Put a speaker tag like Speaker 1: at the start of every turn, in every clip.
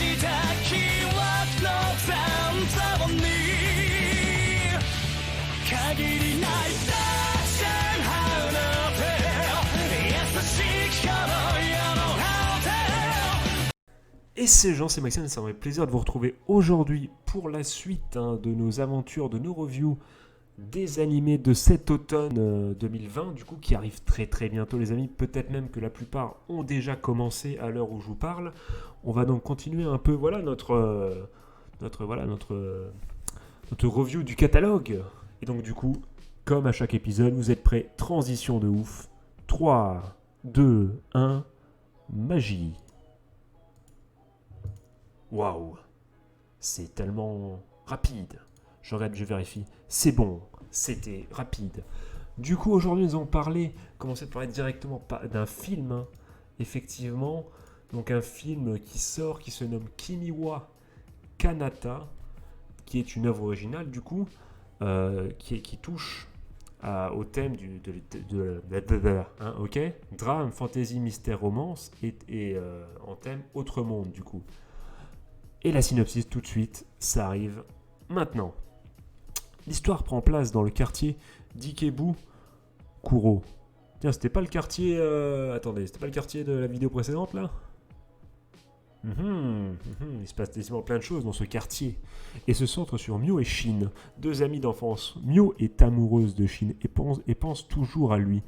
Speaker 1: した記憶の残像に限りない大戦離れて優しき頃よの果て。
Speaker 2: Et c'est Jean, c'est Maxime, ça me fait plaisir de vous retrouver aujourd'hui pour la suite de nos aventures, de nos reviews des animés de cet automne 2020, du coup, qui arrive très très bientôt les amis, peut-être même que la plupart ont déjà commencé à l'heure où je vous parle. On va donc continuer un peu, voilà, notre review du catalogue. Et donc du coup, comme à chaque épisode, vous êtes prêts, transition de ouf, 3, 2, 1, magie. Waouh, c'est tellement rapide. Je regarde, je vérifie. C'est bon, c'était rapide. Du coup, aujourd'hui, nous allons commencer par parler directement d'un film, hein, effectivement. Donc, un film qui sort, qui se nomme Kimi wa Kanata, qui est une œuvre originale, du coup, qui touche au thème ok, drame, fantasy, mystère, romance, et en thème autre monde, du coup. Et la synopsis, tout de suite, ça arrive maintenant. L'histoire prend place dans le quartier d'Ikebukuro. Tiens, c'était pas le quartier... c'était pas le quartier de la vidéo précédente, là ? Il se passe décidément plein de choses dans ce quartier. Et se centre sur Mio et Shin, deux amis d'enfance. Mio est amoureuse de Shin et pense toujours à lui,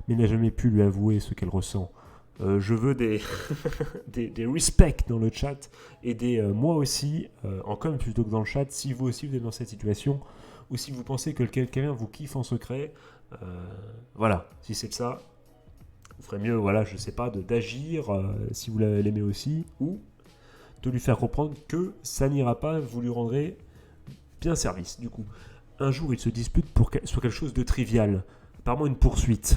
Speaker 2: mais n'a jamais pu lui avouer ce qu'elle ressent. Je veux des respects dans le chat et des moi aussi en com plutôt que dans le chat si vous aussi vous êtes dans cette situation ou si vous pensez que quelqu'un vous kiffe en secret. Voilà, si c'est ça, vous ferez mieux, voilà, je sais pas, d'agir si vous l'aimez aussi ou de lui faire comprendre que ça n'ira pas, vous lui rendrez bien service. Du coup, un jour, ils se disputent sur quelque chose de trivial. Apparemment une poursuite.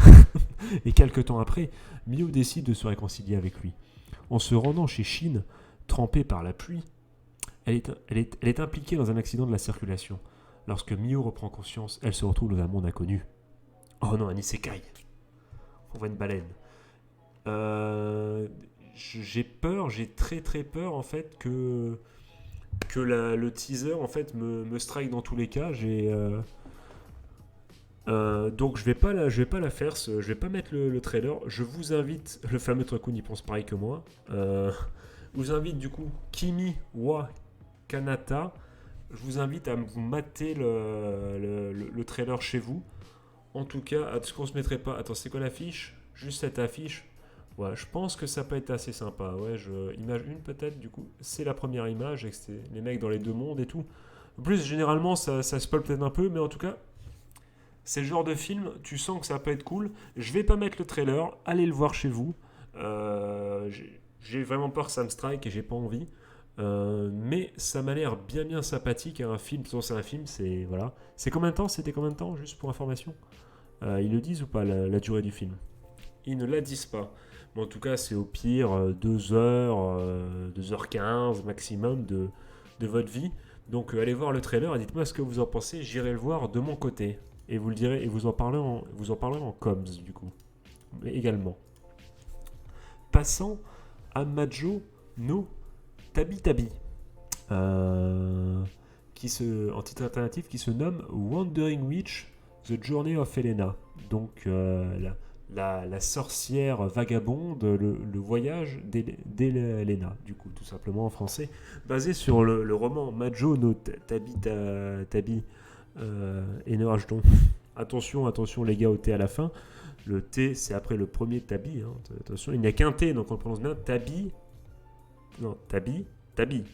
Speaker 2: Et quelques temps après, Mio décide de se réconcilier avec lui. En se rendant chez Shin, trempée par la pluie, elle est impliquée dans un accident de la circulation. Lorsque Mio reprend conscience, elle se retrouve dans un monde inconnu. Oh non, un isekai. On voit une baleine. J'ai peur, j'ai très très peur en fait que le teaser en fait me strike dans tous les cas. Donc je vais pas la faire, je vais pas mettre le trailer. Je vous invite, le fameux Trakun il pense pareil que moi. Je vous invite du coup Kimi wa Kanata. Je vous invite à vous mater le trailer chez vous. En tout cas, est-ce qu'on se mettrait pas... Attends, c'est quoi l'affiche ? Juste cette affiche. Ouais, je pense que ça peut être assez sympa. Ouais, image 1 peut-être, du coup. C'est la première image, avec les mecs dans les deux mondes et tout. En plus, généralement, ça spoil peut-être un peu, mais en tout cas, c'est le genre de film, tu sens que ça peut être cool. Je vais pas mettre le trailer, allez le voir chez vous. J'ai vraiment peur que ça me strike et j'ai pas envie. Mais ça m'a l'air bien sympathique. Un film, c'est un film, c'est voilà. C'est combien de temps ? C'était combien de temps, juste pour information ? Ils le disent ou pas la durée du film ? Ils ne la disent pas. Mais en tout cas, c'est au pire 2h, 2h15 maximum de votre vie. Donc allez voir le trailer et dites-moi ce que vous en pensez. J'irai le voir de mon côté. Et vous le direz, et vous en parlerez en coms du coup. Mais également. Passant à Majo no Tabi Tabi. En titre alternatif qui se nomme Wandering Witch, The Journey of Helena. Donc la sorcière vagabonde, le voyage d'Helena, du coup, tout simplement en français, basé sur le roman Majo no Tabi Tabi. Énergie. Attention les gars au T à la fin. Le T c'est après le premier Tabi. Hein. Attention, il n'y a qu'un T donc on le prononce bien. Tabi.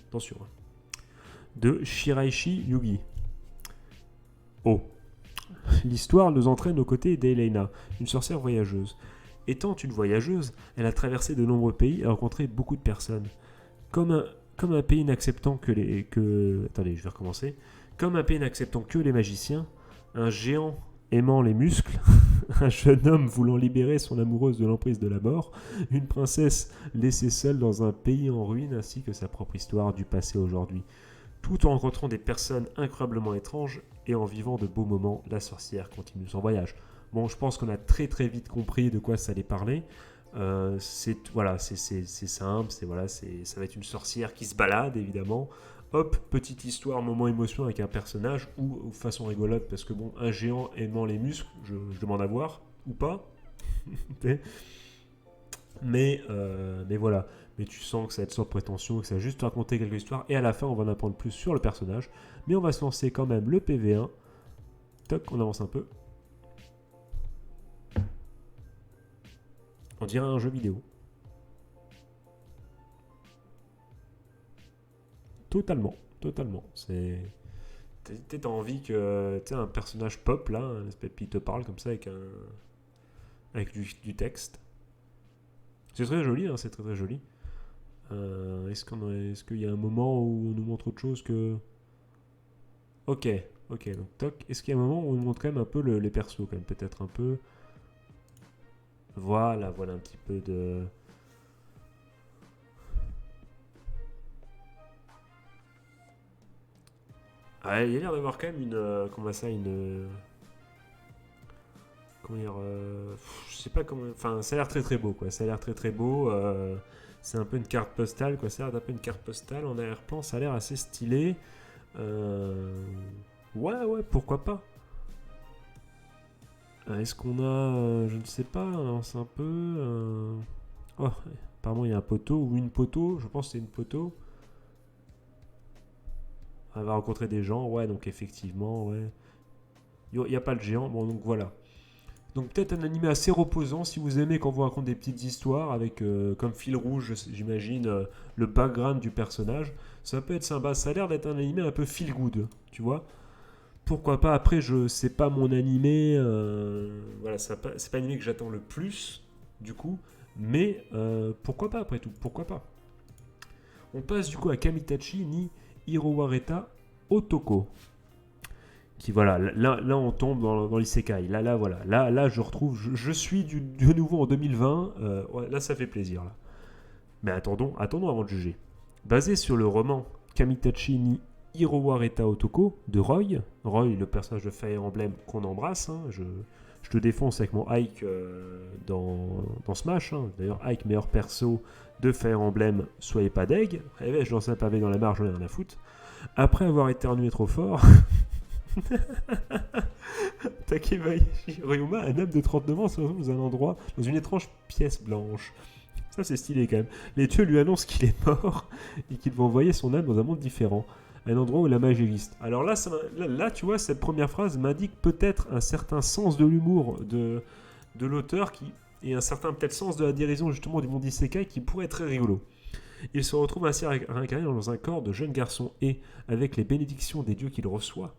Speaker 2: Attention. De Shiraishi Yugi. Oh. L'histoire nous entraîne aux côtés d'Helena, une sorcière voyageuse. Étant une voyageuse, elle a traversé de nombreux pays et rencontré beaucoup de personnes. Comme un pays n'acceptant Attendez, je vais recommencer. Comme un pays n'acceptant que les magiciens, un géant aimant les muscles, un jeune homme voulant libérer son amoureuse de l'emprise de la mort, une princesse laissée seule dans un pays en ruine ainsi que sa propre histoire du passé aujourd'hui. Tout en rencontrant des personnes incroyablement étranges et en vivant de beaux moments, la sorcière continue son voyage. Bon, je pense qu'on a très très vite compris de quoi ça allait parler. C'est simple, ça va être une sorcière qui se balade évidemment. Hop, petite histoire, moment émotion avec un personnage ou façon rigolote parce que bon, un géant aimant les muscles, je demande à voir ou pas. mais voilà. Mais tu sens que ça va être sans prétention, que ça va juste te raconter quelques histoires et à la fin on va en apprendre plus sur le personnage. Mais on va se lancer quand même le PV1. Toc, on avance un peu. On dirait un jeu vidéo. Totalement. T'as envie que un personnage pop là, un espèce de te parle comme ça avec du texte. C'est très joli, hein, c'est très très joli. Est-ce qu'il y a un moment où on nous montre autre chose que... Ok, donc toc. Est-ce qu'il y a un moment où on nous montre quand même un peu les persos, quand même, peut-être un peu... Voilà un petit peu de... Ah, il y a l'air d'avoir quand même comment ça, comment dire... je sais pas comment... Enfin, ça a l'air très très beau, quoi. Ça a l'air très très beau. C'est un peu une carte postale, quoi. Ça a l'air d'un peu une carte postale. En arrière-plan, ça a l'air assez stylé. Ouais, pourquoi pas. Est-ce qu'on a... je ne sais pas, c'est un peu... Oh, apparemment il y a un poteau ou une poteau. Je pense que c'est une poteau. Elle va rencontrer des gens, ouais, donc effectivement, ouais. Il n'y a pas le géant, bon, donc voilà. Donc peut-être un animé assez reposant si vous aimez quand on vous raconte des petites histoires avec comme fil rouge, j'imagine, le background du personnage. Ça peut être sympa. Ça a l'air d'être un animé un peu feel good, tu vois. Pourquoi pas. Après, c'est pas mon animé. Voilà, c'est pas un animé que j'attends le plus, du coup. Mais pourquoi pas, après tout. Pourquoi pas. On passe du coup à Kamitachi ni Hirowareta Otoko. Qui voilà, là on tombe dans l'isekai. Là voilà, là je retrouve, je suis de nouveau en 2020. Ouais, là ça fait plaisir là. Mais attendons avant de juger. Basé sur le roman Kamitachi ni Hirowareta Otoko de Roy, le personnage de Fire Emblem qu'on embrasse. Hein, je te défonce avec mon Ike dans Smash. Hein. D'ailleurs, Ike meilleur perso de Fire Emblem, soyez pas deg. Je lance un pavé dans la marge, j'en ai rien à foutre. Après avoir éternué trop fort. Takebayashi Ryuma, un homme de 39 ans, se retrouve dans un endroit, dans une étrange pièce blanche. Ça, c'est stylé quand même. Les dieux lui annoncent qu'il est mort et qu'il va envoyer son âme dans un monde différent, un endroit où la magie existe. Alors là, tu vois, cette première phrase m'indique peut-être un certain sens de l'humour de l'auteur et un certain peut-être sens de la dérision justement du monde isekai qui pourrait être très rigolo. Il se retrouve ainsi réincarné dans un corps de jeune garçon et, avec les bénédictions des dieux qu'il reçoit,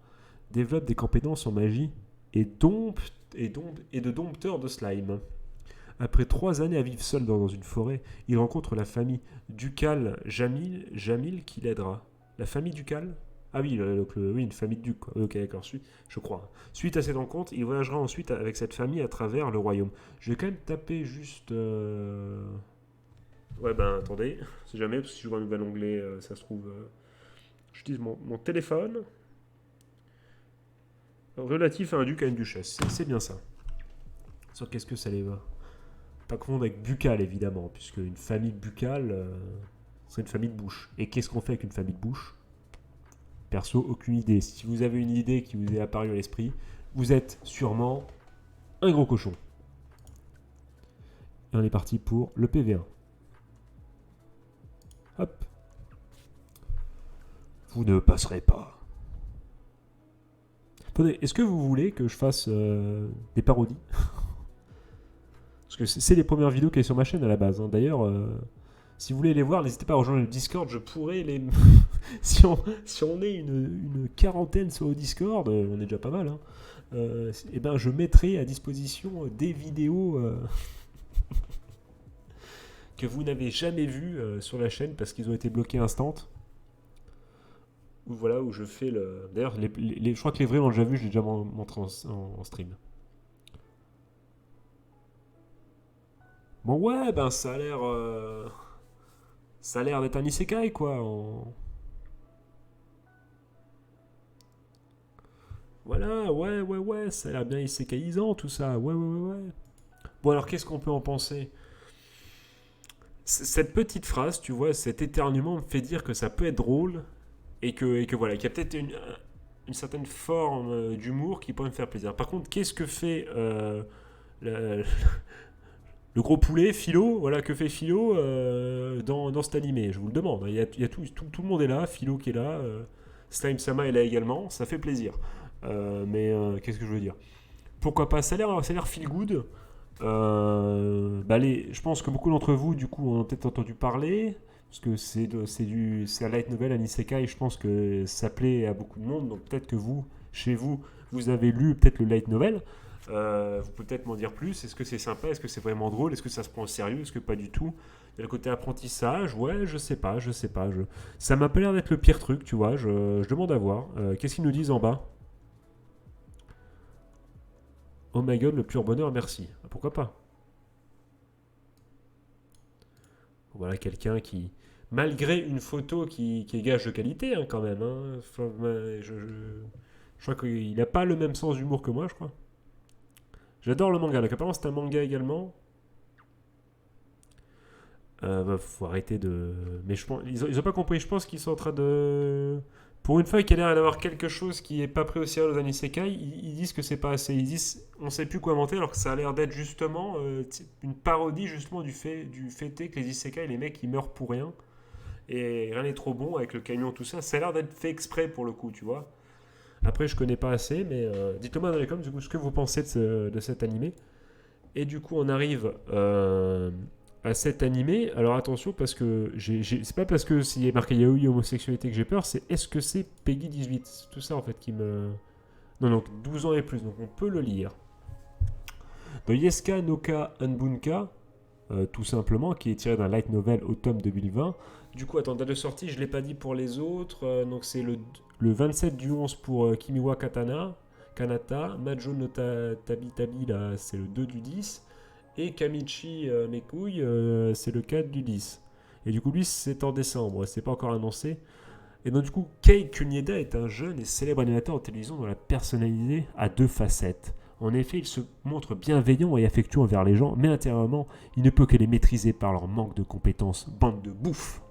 Speaker 2: développe des compétences en magie et de dompteur de slime. Après 3 années à vivre seul dans une forêt, il rencontre la famille ducale Jamil qui l'aidera. La famille ducale. Ah oui, oui, une famille de ducs. Ok, d'accord, je crois. Suite à cette rencontre, il voyagera ensuite avec cette famille à travers le royaume. Je vais quand même taper juste... Ouais, ben attendez, c'est jamais, parce que si je vois un nouvel onglet, ça se trouve... J'utilise mon téléphone. Relatif à un duc à une duchesse, c'est bien ça. Sauf qu'est-ce que ça les va? Pas confondre avec buccal évidemment, puisque une famille buccale serait une famille de bouche. Et qu'est-ce qu'on fait avec une famille de bouche? Perso, aucune idée. Si vous avez une idée qui vous est apparue à l'esprit, vous êtes sûrement un gros cochon. Et on est parti pour le PV1. Hop. Vous ne passerez pas. Attendez, est-ce que vous voulez que je fasse des parodies? Parce que c'est les premières vidéos qui sont sur ma chaîne à la base. Hein. D'ailleurs, si vous voulez les voir, n'hésitez pas à rejoindre le Discord. Je pourrais les... si on est une quarantaine sur le Discord, on est déjà pas mal. Hein, et ben, je mettrai à disposition des vidéos que vous n'avez jamais vues sur la chaîne parce qu'ils ont été bloqués instant. Voilà, où je fais le... D'ailleurs, je crois que les vrais l'ont déjà vu, je l'ai déjà montré en stream. Bon, ouais, ben ça a l'air... Ça a l'air d'être un isekai, quoi. Voilà, ouais, ça a l'air bien isekaiisant, tout ça. Ouais. Bon, alors, qu'est-ce qu'on peut en penser? Cette petite phrase, tu vois, cet éternuement me fait dire que ça peut être drôle et que voilà, qu'il y a peut-être une certaine forme d'humour qui pourrait me faire plaisir. Par contre, qu'est-ce que fait le, le gros poulet, Philo? Voilà, que fait Philo dans cet animé? Je vous le demande. Il y a tout le monde est là, Philo qui est là, Slime Sama est là également, ça fait plaisir. Mais qu'est-ce que je veux dire? Pourquoi pas? Ça a l'air feel good. Je pense que beaucoup d'entre vous, du coup, en ont peut-être entendu parler, parce que c'est un light novel, un isekai, je pense que ça plaît à beaucoup de monde, donc peut-être que vous, chez vous, vous avez lu peut-être le light novel. Vous pouvez peut-être m'en dire plus. Est-ce que c'est sympa? Est-ce que c'est vraiment drôle? Est-ce que ça se prend au sérieux? Est-ce que pas du tout? Il y a le côté apprentissage, ouais, je sais pas. Ça m'a pas l'air d'être le pire truc, tu vois, je demande à voir. Qu'est-ce qu'ils nous disent en bas? Oh my god, le pur bonheur, merci. Pourquoi pas? Voilà quelqu'un qui, malgré une photo qui est gage de qualité hein, quand même, hein, enfin, je crois qu'il n'a pas le même sens d'humour que moi, je crois. J'adore le manga, donc apparemment c'est un manga également. Faut arrêter de... Mais je pense, ils ont pas compris, je pense qu'ils sont en train de... Pour une fois qu'il y a l'air d'avoir quelque chose qui est pas pris au sérieux dans un isekai, ils disent que c'est pas assez. Ils disent on sait plus quoi inventer alors que ça a l'air d'être justement une parodie justement du fait est que les isekai, les mecs ils meurent pour rien et rien n'est trop bon avec le camion tout ça. Ça a l'air d'être fait exprès pour le coup, tu vois. Après je connais pas assez, mais dites-moi dans les commentaires du coup ce que vous pensez de cet animé. Et du coup on arrive à cet animé. Alors attention parce que c'est pas parce que s'il y a marqué yaoi homosexualité que j'ai peur, c'est est-ce que c'est Peggy 18? C'est tout ça en fait qui me... Non, donc 12 ans et plus, donc on peut le lire. Dans Yeska Noka Anbunka, tout simplement, qui est tiré d'un light novel automne 2020. Du coup, attends, date de sortie, je l'ai pas dit pour les autres. Donc c'est le 27 du 11 pour Kimiwa Kanata. Majo no Tabi Tabi, là, c'est le 2 du 10. Et Kamichi Mekui, c'est le 4 du 10. Et du coup, lui, c'est en décembre, c'est pas encore annoncé. Et donc, du coup, Kei Kunieda est un jeune et célèbre animateur de télévision dont la personnalité a deux facettes. En effet, il se montre bienveillant et affectueux envers les gens, mais intérieurement, il ne peut que les maîtriser par leur manque de compétences, bande de bouffe.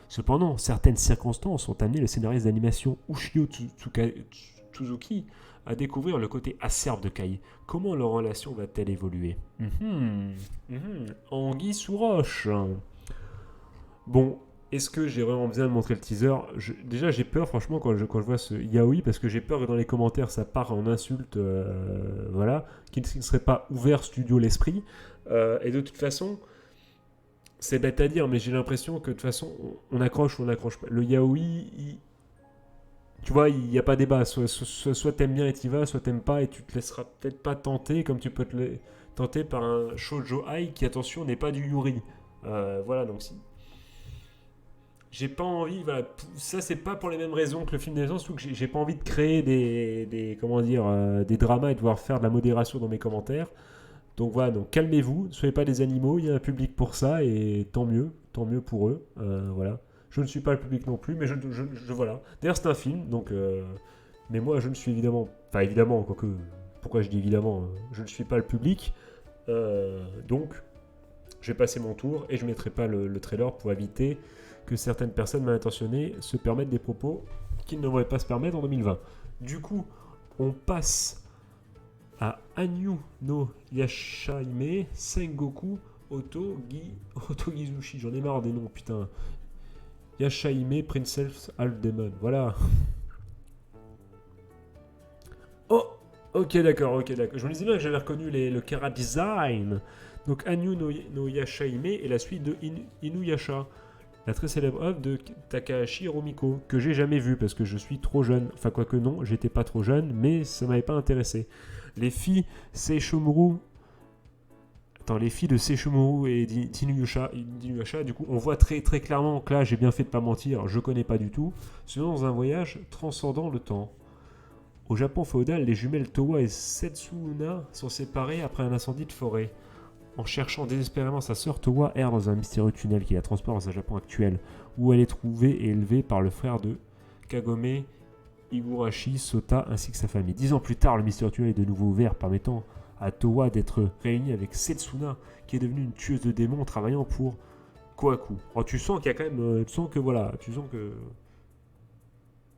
Speaker 2: Cependant, certaines circonstances ont amené le scénariste d'animation Ushio Tsuzuki à découvrir le côté acerbe de Kai. Comment leur relation va-t-elle évoluer? Anguille sous roche. Bon, est-ce que j'ai vraiment besoin de montrer le teaser? Déjà, j'ai peur, franchement, quand je vois ce yaoi, parce que j'ai peur que dans les commentaires, ça part en insulte, voilà, qu'il ne serait pas ouvert studio l'esprit. Et de toute façon, c'est bête à dire, mais j'ai l'impression que de toute façon, on accroche ou on n'accroche pas. Le yaoi, tu vois, il n'y a pas débat. Soit t'aimes bien et t'y vas, soit t'aimes pas et tu te laisseras peut-être pas tenter, comme tu peux te tenter par un shoujo ai qui, attention, n'est pas du yuri. Voilà, donc si... J'ai pas envie, voilà, ça c'est pas pour les mêmes raisons que le film des gens, surtout que j'ai pas envie de créer des dramas et de devoir faire de la modération dans mes commentaires. Donc voilà, donc calmez-vous, ne soyez pas des animaux, il y a un public pour ça et tant mieux pour eux. Voilà. Je ne suis pas le public non plus, mais voilà. D'ailleurs c'est un film, donc mais moi je ne suis évidemment, quoique, pourquoi je dis évidemment, je ne suis pas le public, donc je vais passer mon tour et je ne mettrai pas le trailer pour éviter que certaines personnes mal intentionnées se permettent des propos qu'ils ne devraient pas se permettre en 2020. Du coup, on passe à Anyu no Yashaime Sengoku Otogizushi. J'en ai marre des noms, putain. Yashaime Princess Half Demon. Voilà. Oh, ok, d'accord. Je me disais bien que j'avais reconnu le Kara Design. Donc Anyu no Yashaime est la suite de Inuyasha, la très célèbre œuvre de Takahashi Rumiko, que j'ai jamais vue parce que je suis trop jeune. Enfin, quoique non, j'étais pas trop jeune, mais ça m'avait pas intéressé. Les filles de Seishomuru et d'Inuyasha, du coup, on voit très très clairement que là, j'ai bien fait de pas mentir, je connais pas du tout. C'est dans un voyage transcendant le temps. Au Japon féodal, les jumelles Towa et Setsuna sont séparées après un incendie de forêt. En cherchant désespérément sa sœur, Towa erre dans un mystérieux tunnel qui la transporte dans un Japon actuel, où elle est trouvée et élevée par le frère de Kagome Higurashi Sota ainsi que sa famille. 10 ans plus tard, le mystérieux tunnel est de nouveau ouvert, permettant à Towa d'être réunie avec Setsuna, qui est devenue une tueuse de démons travaillant pour Kohaku. Alors, tu sens qu'il y a quand même... tu sens que...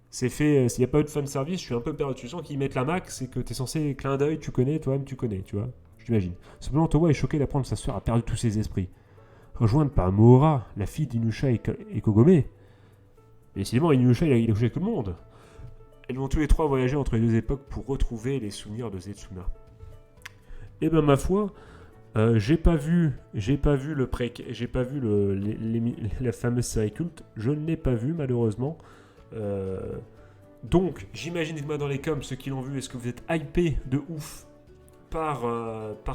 Speaker 2: C'est fait... S'il n'y a pas eu de fanservice, je suis un peu perdu. Tu sens qu'ils mettent la max, c'est que t'es censé... Clin d'œil, tu connais, toi-même tu connais, tu vois. Je t'imagine. Simplement, Towa est choqué d'apprendre que sa sœur a perdu tous ses esprits. Rejointe par Mohora, la fille d'Inusha et Kogome. Et décidément, Inuyasha, il a couché avec tout le monde. Elles vont tous les trois voyager entre les deux époques pour retrouver les souvenirs de Setsuna. Et ben ma foi, j'ai pas vu la fameuse série culte. Je ne l'ai pas vu malheureusement. Donc, j'imagine, dites-moi dans les coms ceux qui l'ont vu, est-ce que vous êtes hypés de ouf par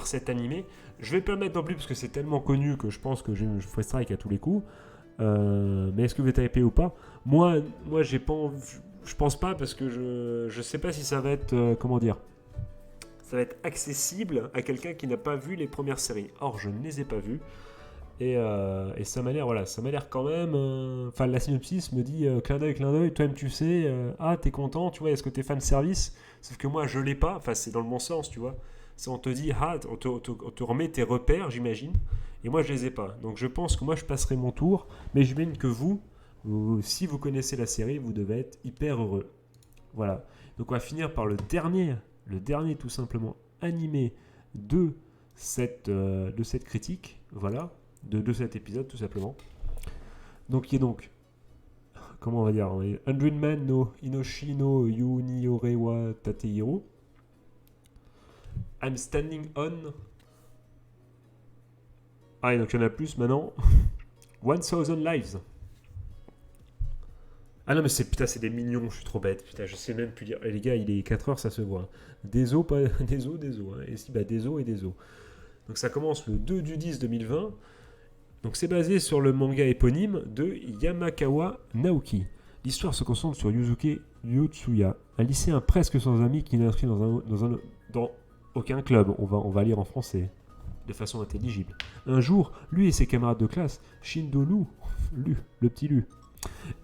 Speaker 2: cet animé? Je vais pas le mettre non plus parce que c'est tellement connu que je pense que je ferai strike à tous les coups. Mais est-ce que vous êtes hypé ou pas? Moi, j'ai pas envie, je pense pas parce que je sais pas si ça va être comment dire. Ça va être accessible à quelqu'un qui n'a pas vu les premières séries. Or, je ne les ai pas vues. Et ça m'a l'air, quand même. Enfin, la synopsis me dit clin d'œil, toi-même tu sais, t'es content, tu vois, est-ce que t'es fan de service? Sauf que moi, je l'ai pas. Enfin, c'est dans le bon sens, tu vois. C'est on te dit, on te remet tes repères, j'imagine. Et moi, je les ai pas. Donc, je pense que moi, je passerai mon tour. Mais j'imagine que vous, si vous connaissez la série, vous devez être hyper heureux. Voilà. Donc, on va finir par le dernier tout simplement animé de cette critique. Voilà. De cet épisode tout simplement. Donc qui est donc comment on va dire 100 Men no Inoshi no Yuniore wa Tatehiro. I'm standing on. Ah et donc il y en a plus maintenant. 1000 lives. Ah non mais c'est des millions, je suis trop bête. Putain, je sais même plus dire. Les gars, il est 4h, ça se voit. Des os, pas des os. Hein. Et si des os et des os. Donc ça commence le 2/10/2020. Donc c'est basé sur le manga éponyme de Yamakawa Naoki. L'histoire se concentre sur Yusuke Yotsuya, un lycéen presque sans amis qui n'est inscrit dans aucun club. On va lire en français, de façon intelligible. Un jour, lui et ses camarades de classe, Shindo Lu, le petit Lu,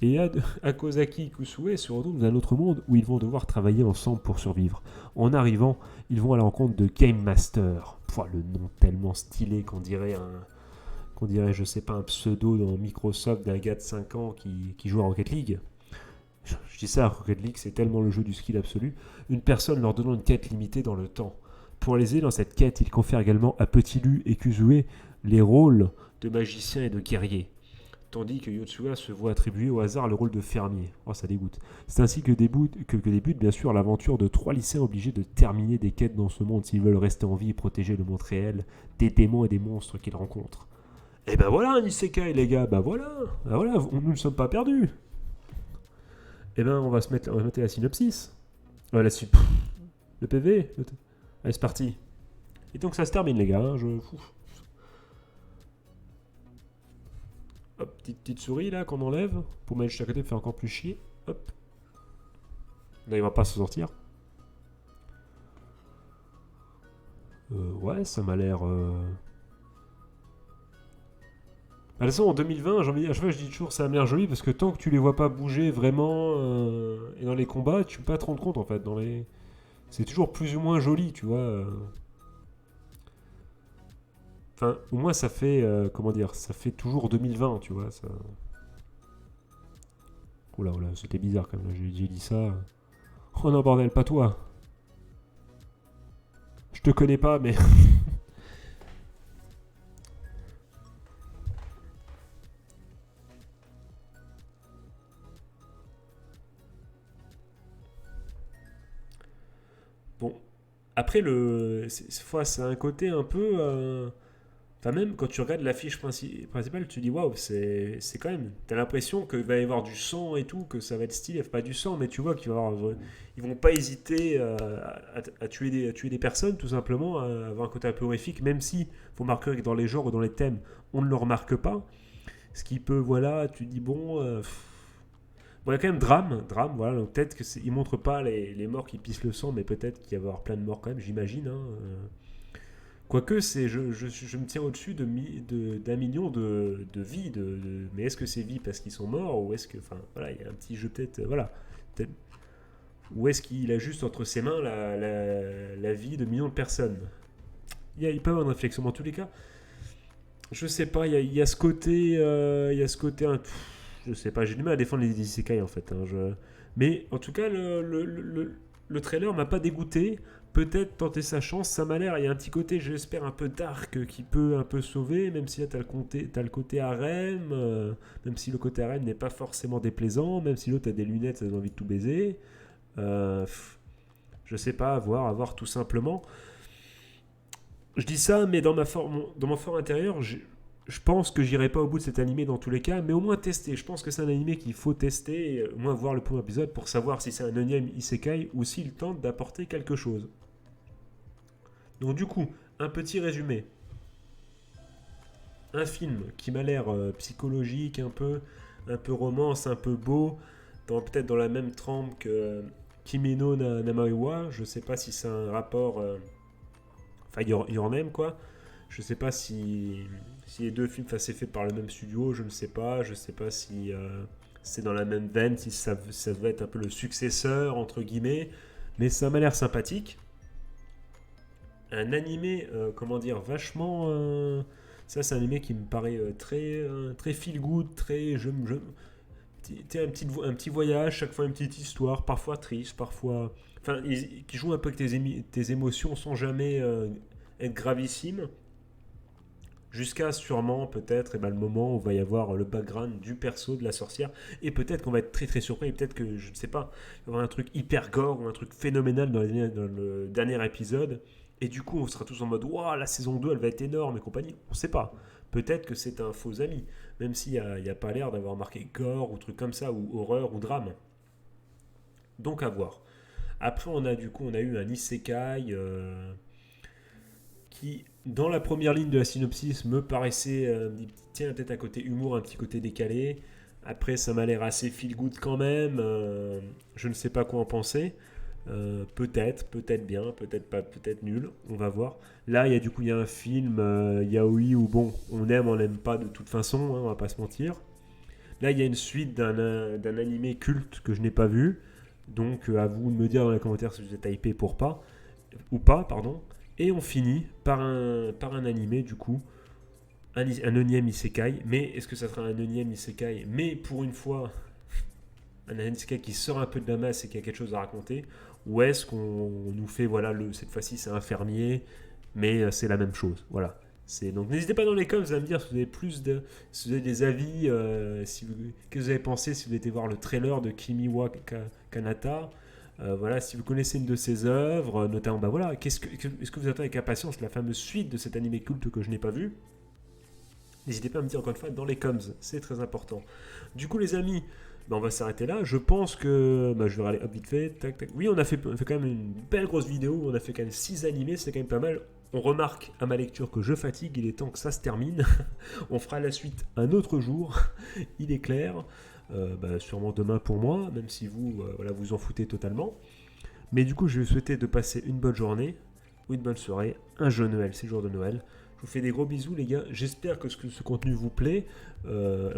Speaker 2: et Akozaki Kusue se retrouvent dans un autre monde où ils vont devoir travailler ensemble pour survivre. En arrivant, ils vont à la rencontre de Game Master. Le nom tellement stylé qu'on dirait je sais pas, un pseudo dans Microsoft d'un gars de 5 ans qui joue à Rocket League. Je dis ça, Rocket League, c'est tellement le jeu du skill absolu. Une personne leur donnant une quête limitée dans le temps. Pour les aider dans cette quête, il confère également à Petit Lu et Kuzue les rôles de magicien et de guerrier. Tandis que Yotsuya se voit attribuer au hasard le rôle de fermier. Oh, ça dégoûte. C'est ainsi que débute bien sûr l'aventure de 3 lycéens obligés de terminer des quêtes dans ce monde s'ils veulent rester en vie et protéger le monde réel des démons et des monstres qu'ils rencontrent. Et ben voilà un isekai les gars, voilà, nous ne sommes pas perdus. Et ben on va se mettre la synopsis. Le PV. Allez c'est parti. Et donc ça se termine les gars, hein, Hop, petite souris là qu'on enlève pour mettre juste à côté pour faire encore plus chier. Hop. Là il va pas se sortir. Ouais ça m'a l'air... De toute façon, en 2020, j'ai envie de dire, à chaque fois je dis toujours ça a l'air joli parce que tant que tu les vois pas bouger vraiment et dans les combats, tu peux pas te rendre compte en fait. C'est toujours plus ou moins joli, tu vois. Enfin, au moins ça fait, ça fait toujours 2020, tu vois. Ça... Oula, c'était bizarre quand même, j'ai dit ça. Oh non, bordel, pas toi. Je te connais pas, mais... Bon, après, c'est un côté un peu... Enfin, même quand tu regardes l'affiche principale, tu dis waouh, c'est quand même. T'as l'impression qu'il va y avoir du sang et tout, que ça va être stylé. Pas du sang, mais tu vois qu'ils vont pas hésiter à tuer des personnes, tout simplement, à avoir un côté un peu horrifique, même si, faut marquer que dans les genres ou dans les thèmes, on ne le remarque pas. Ce qui peut, voilà, tu dis bon. Bon, il y a quand même drame, voilà. Donc peut-être qu'ils montrent pas les morts qui pissent le sang, mais peut-être qu'il va y avoir plein de morts quand même, j'imagine. Quoique, je me tiens au-dessus d'un million de vies. Mais est-ce que c'est vie parce qu'ils sont morts ou est-ce que... Enfin, voilà, il y a un petit jeu peut-être... Ou est-ce qu'il a juste entre ses mains la vie de millions de personnes? Il peut y avoir une réflexion. Dans tous les cas, je sais pas, il y a ce côté, je sais pas, j'ai du mal à défendre les isekai en fait. Hein, mais en tout cas, le trailer m'a pas dégoûté. Peut-être tenter sa chance, ça m'a l'air. Il y a un petit côté, j'espère, un peu dark qui peut un peu sauver, même si là t'as le côté harem, même si le côté harem n'est pas forcément déplaisant, même si l'autre a des lunettes, ça donne envie de tout baiser. Je sais pas, à voir tout simplement. Je dis ça, mais dans mon fort intérieur, je pense que j'irai pas au bout de cet animé dans tous les cas, mais au moins tester. Je pense que c'est un animé qu'il faut tester, et au moins voir le premier épisode pour savoir si c'est un énième isekai ou s'il tente d'apporter quelque chose. Donc du coup, un petit résumé. Un film qui m'a l'air psychologique un peu romance, un peu beau, peut-être dans la même trempe que Kimi no Namaewa. Je sais pas si c'est un rapport... Enfin, Your Name, quoi. Je sais pas si les deux films, enfin, c'est fait par le même studio, je ne sais pas. Je sais pas si c'est dans la même veine, si ça va être un peu le successeur, entre guillemets. Mais ça m'a l'air sympathique. Un animé, comment dire, vachement... ça, c'est un animé qui me paraît très feel good, très... un petit voyage, chaque fois une petite histoire, parfois triste, parfois... Enfin, qui joue un peu avec tes émotions sans jamais être gravissime. Jusqu'à sûrement, peut-être, le moment où il va y avoir le background du perso de la sorcière. Et peut-être qu'on va être très très surpris. Et peut-être que, je ne sais pas, il va y avoir un truc hyper gore ou un truc phénoménal dans le dernier épisode. Et du coup, on sera tous en mode waouh, la saison 2 elle va être énorme et compagnie. On ne sait pas. Peut-être que c'est un faux ami. Même s'il n'y a pas l'air d'avoir marqué gore ou truc comme ça, ou horreur ou drame. Donc à voir. Après, on a eu un isekai qui, dans la première ligne de la synopsis, me paraissait tiens, peut-être un côté humour, un petit côté décalé. Après, ça m'a l'air assez feel good quand même. Je ne sais pas quoi en penser. Peut-être bien, peut-être pas, peut-être nul. On va voir. Là, il y a un film yaoi où bon, on n'aime pas de toute façon, hein, on va pas se mentir. Là, il y a une suite d'un animé culte que je n'ai pas vu. Donc, à vous de me dire dans les commentaires si vous êtes hypé pour pas ou pas, pardon. Et on finit par un animé, du coup, un énième isekai. Mais est-ce que ça sera un énième isekai, mais pour une fois, un isekai qui sort un peu de la masse et qui a quelque chose à raconter, ou est-ce qu'on nous fait, voilà, cette fois-ci c'est un fermier, mais c'est la même chose, voilà. Donc n'hésitez pas dans les commentaires à me dire si vous avez si vous avez des avis, que vous avez pensé si vous avez été voir le trailer de Kimi wa Kanata. Voilà, si vous connaissez une de ses œuvres, notamment, bah voilà, est-ce que vous attendez avec impatience la fameuse suite de cet animé culte que je n'ai pas vu? N'hésitez pas à me dire encore une fois dans les coms, c'est très important. Du coup, les amis, bah on va s'arrêter là. Je pense que je vais aller hop vite fait. Tac, tac. Oui, on a fait quand même une belle grosse vidéo. On a fait quand même 6 animés, c'est quand même pas mal. On remarque à ma lecture que je fatigue. Il est temps que ça se termine. On fera la suite un autre jour. Il est clair. Sûrement demain pour moi, même si vous voilà, vous en foutez totalement. Mais du coup, je vais vous souhaiter de passer une bonne journée ou une bonne soirée. Un joyeux Noël, c'est le jour de Noël. Je vous fais des gros bisous les gars, j'espère que ce contenu vous plaît. On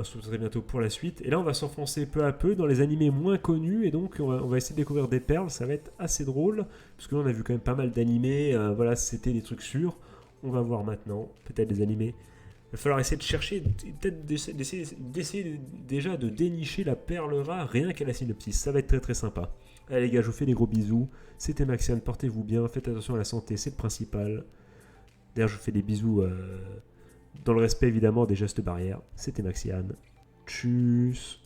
Speaker 2: se retrouve très bientôt pour la suite. Et là on va s'enfoncer peu à peu dans les animés moins connus. Et donc on va essayer de découvrir des perles, ça va être assez drôle. Parce que là on a vu quand même pas mal d'animés, voilà c'était des trucs sûrs. On va voir maintenant, peut-être des animés. Il va falloir essayer de chercher, peut-être d'essayer déjà de dénicher la perle rare rien qu'à la synopsis. Ça va être très très sympa. Allez les gars, je vous fais des gros bisous. C'était Maxiane, portez-vous bien, faites attention à la santé, c'est le principal. D'ailleurs, je vous fais des bisous dans le respect évidemment des gestes barrières. C'était Maxiane. Tchuss.